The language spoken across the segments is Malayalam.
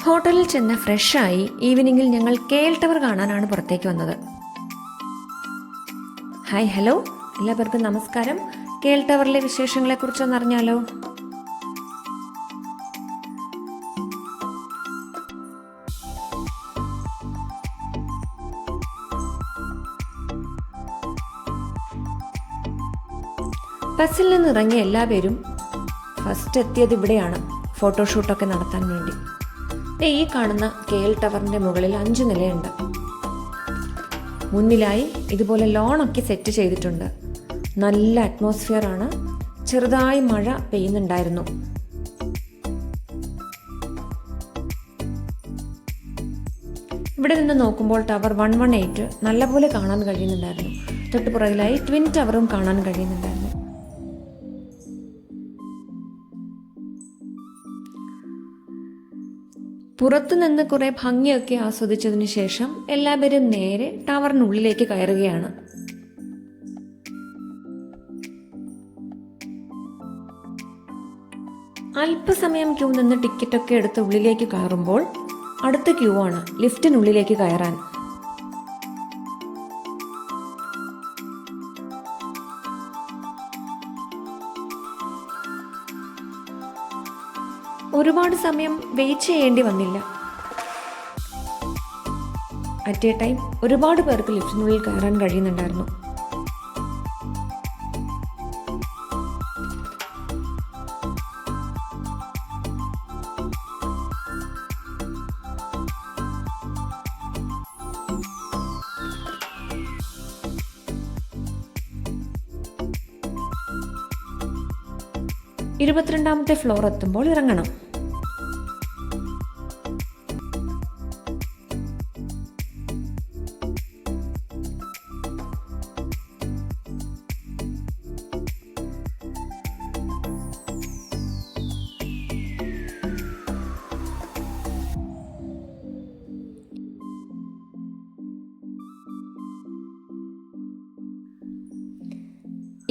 ഹോട്ടലിൽ ചെന്ന് ഫ്രഷായി ഈവനിങ്ങിൽ ഞങ്ങൾ KL ടവർ കാണാനാണ് പുറത്തേക്ക് വന്നത്. ഹായ് ഹലോ, എല്ലാവർക്കും നമസ്കാരം. KL ടവറിലെ വിശേഷങ്ങളെക്കുറിച്ചൊന്ന് അറിഞ്ഞാലോ? ബസ്സിൽ നിന്ന് ഇറങ്ങിയ എല്ലാവരും ഫസ്റ്റ് എത്തിയത് ഇവിടെയാണ് ഫോട്ടോഷൂട്ടൊക്കെ നടത്താൻ വേണ്ടി. ഈ കാണുന്ന KL ടവറിൻ്റെ മുകളിൽ 5 നിലയുണ്ട്. മുന്നിലായി ഇതുപോലെ ലോണൊക്കെ സെറ്റ് ചെയ്തിട്ടുണ്ട്. നല്ല അറ്റ്മോസ്ഫിയർ ആണ്. ചെറുതായി മഴ പെയ്യുന്നുണ്ടായിരുന്നു. ഇവിടെ നിന്ന് നോക്കുമ്പോൾ ടവർ 118 നല്ലപോലെ കാണാൻ കഴിയുന്നുണ്ടായിരുന്നു. തൊട്ടുപുറകിലായി ട്വിൻ ടവറും കാണാൻ കഴിയുന്നുണ്ടായിരുന്നു. പുറത്തുനിന്ന് കുറെ ഭംഗിയൊക്കെ ആസ്വദിച്ചതിന് ശേഷം എല്ലാവരും നേരെ ടവറിനുള്ളിലേക്ക് കയറുകയാണ്. അല്പസമയം ക്യൂ നിന്ന് ടിക്കറ്റൊക്കെ എടുത്ത് ഉള്ളിലേക്ക് കയറുമ്പോൾ അടുത്ത ക്യൂ ആണ് ലിഫ്റ്റിനുള്ളിലേക്ക് കയറാൻ. ഒരുപാട് സമയം വെയിറ്റ് ചെയ്യേണ്ടി വന്നില്ല. അറ്റ് എ ടൈം ഒരുപാട് പേർക്ക് ലിഫ്റ്റിനുള്ളിൽ കയറാൻ കഴിയുന്നുണ്ടായിരുന്നു. ഇരുപത്തിരണ്ടാമത്തെ ഫ്ലോർ എത്തുമ്പോൾ ഇറങ്ങണം.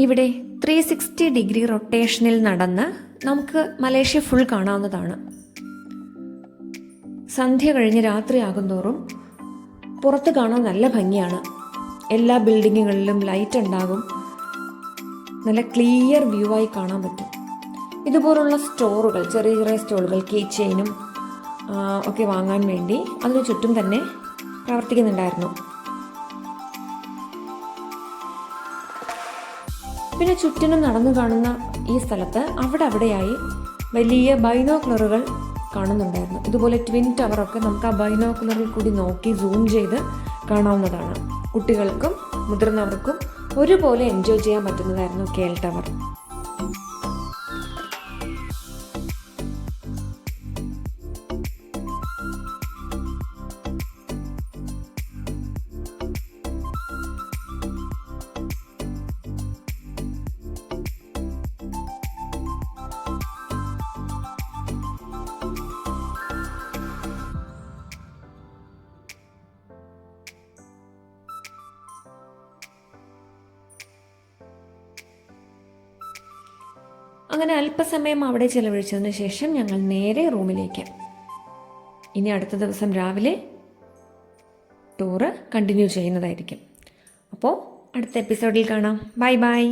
ഇവിടെ 360 ഡിഗ്രി റൊട്ടേഷനിൽ നടന്ന് നമുക്ക് മലേഷ്യ ഫുൾ കാണാവുന്നതാണ്. സന്ധ്യ കഴിഞ്ഞ് രാത്രിയാകുന്തോറും പുറത്ത് കാണാൻ നല്ല ഭംഗിയാണ്. എല്ലാ ബിൽഡിങ്ങുകളിലും ലൈറ്റ് ഉണ്ടാകും. നല്ല ക്ലിയർ വ്യൂ ആയി കാണാൻ പറ്റും. ഇതുപോലുള്ള സ്റ്റോറുകൾ, ചെറിയ ചെറിയ സ്റ്റോറുകൾ, കീ ചെയിനും ഒക്കെ വാങ്ങാൻ വേണ്ടി അതിന് ചുറ്റും തന്നെ പ്രവർത്തിക്കുന്നുണ്ടായിരുന്നു. പിന്നെ ചുറ്റിനും നടന്നു കാണുന്ന ഈ സ്ഥലത്ത് അവിടെയായി വലിയ ബൈനോക്കുലറുകൾ കാണുന്നുണ്ടായിരുന്നു. ഇതുപോലെ ട്വിൻ ടവറൊക്കെ നമുക്ക് ആ ബൈനോക്കുലറിൽ കൂടി നോക്കി സൂം ചെയ്ത് കാണാവുന്നതാണ്. കുട്ടികൾക്കും മുതിർന്നവർക്കും ഒരുപോലെ എൻജോയ് ചെയ്യാൻ പറ്റുന്നതായിരുന്നു KL ടവർ. അങ്ങനെ അല്പസമയം അവിടെ ചിലവഴിച്ചതിന് ശേഷം ഞങ്ങൾ നേരെ റൂമിലേക്ക്. ഇനി അടുത്ത ദിവസം രാവിലെ ടൂറ് കണ്ടിന്യൂ ചെയ്യുന്നതായിരിക്കും. അപ്പോൾ അടുത്ത എപ്പിസോഡിൽ കാണാം. Bye bye.